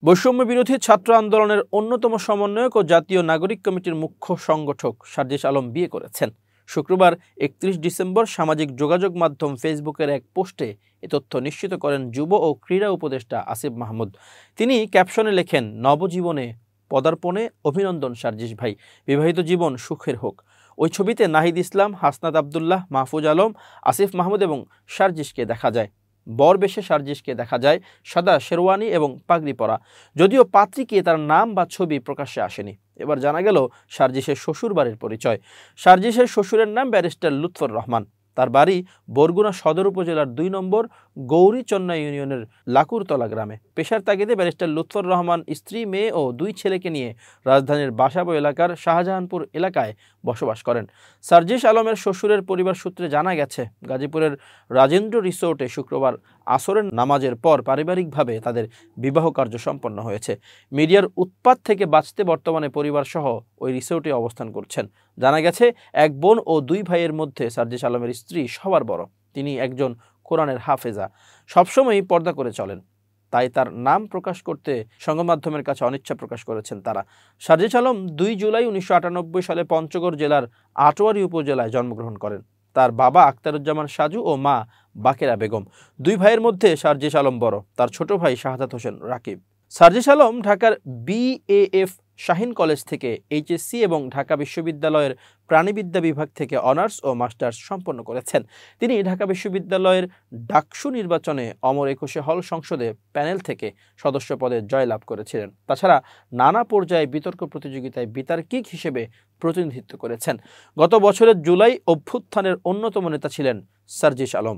বৈষম্য বিরোধী ছাত্র আন্দোলনের অন্যতম সমন্বয়ক ও জাতীয় নাগরিক কমিটির মুখ্য সংগঠক সার্জিস আলম বিয়ে করেছেন। শুক্রবার 31 ডিসেম্বর সামাজিক যোগাযোগ মাধ্যম ফেসবুকের এক পোস্টে এ তথ্য নিশ্চিত করেন যুব ও ক্রীড়া উপদেষ্টা আসিফ মাহমুদ। তিনি ক্যাপশনে লেখেন, নবজীবনে পদার্পণে অভিনন্দন সার্জিস ভাই, বিবাহিত জীবন সুখের হোক। ওই ছবিতে নাহিদ ইসলাম, হাসনাত আবদুল্লাহ, মাহফুজ আলম, আসিফ মাহমুদ এবং সার্জিসকে দেখা যায়। বর বেশে সার্জিসকে দেখা যায় সাদা শেরওয়ানি এবং পাগড়ি পরা। যদিও পাত্রীকে তার নাম বা ছবি প্রকাশ্যে আসেনি। এবার জানা গেল সার্জিসের শ্বশুর বাড়ির পরিচয়। সার্জিসের শ্বশুরের নাম ব্যারিস্টার লুৎফর রহমান। তার বাড়ি বরগুনা সদর উপজেলার ২ নম্বর গৌরীচন্না ইউনিয়নের লাকুরতলা গ্রামে। পেশার তাগিদে ব্যারিস্টার লুৎফর রহমান স্ত্রী, মেয়ে ও ২ ছেলেকে নিয়ে রাজধানীর বাসাবো এলাকার শাহজাহানপুর এলাকায় বসবাস করেন। সার্জিস আলমের শ্বশুরের পরিবার সূত্রে জানা গেছে, গাজীপুরের রাজেন্দ্র রিসোর্টে শুক্রবার আসরের নামাজের পর পারিবারিকভাবে তাদের বিবাহ কার্য সম্পন্ন হয়েছে। মিডিয়ার উৎপাত থেকে বাঁচতে বর্তমানে পরিবারসহ ওই রিসোর্টে অবস্থান করছেন। জানা গেছে, এক বোন ও ২ ভাইয়ের মধ্যে সার্জিস আলমের স্ত্রী সবার বড়। তিনি একজন কোরআনের হাফেজা, সবসময়ই পর্দা করে চলেন। তাই তার নাম প্রকাশ করতে সংবাদ মাধ্যমের কাছে অনিচ্ছা প্রকাশ করেছেন তারা। সার্জিস আলম ২ জুলাই ১৯৯৮ সালে পঞ্চগড় জেলার আটোয়ারী উপজেলায় জন্মগ্রহণ করেন। তার বাবা আখতারুজ্জামান সাজু ও মা বাকেরা বেগম। ২ ভাইয়ের মধ্যে সার্জিস আলম বড়। তার ছোট ভাই শাহাদাত হোসেন রাকিব। সার্জিস আলম ঢাকার BAF শাহীন কলেজ থেকে HSC এবং ঢাকা বিশ্ববিদ্যালয়ের প্রাণিবিদ্যা বিভাগ থেকে অনার্স ও মাস্টার্স সম্পন্ন করেছেন। তিনি ঢাকা বিশ্ববিদ্যালয়ের ডাকসু নির্বাচনে অমর একুশে হল সংসদে প্যানেল থেকে সদস্য পদে জয়লাভ করেছিলেন। তাছাড়া নানা পর্যায়ে বিতর্ক প্রতিযোগিতায় বিতার্কিক হিসেবে প্রতিনিধিত্ব করেছেন। গত বছরের জুলাই অভ্যুত্থানের অন্যতম নেতা ছিলেন সার্জিস আলম।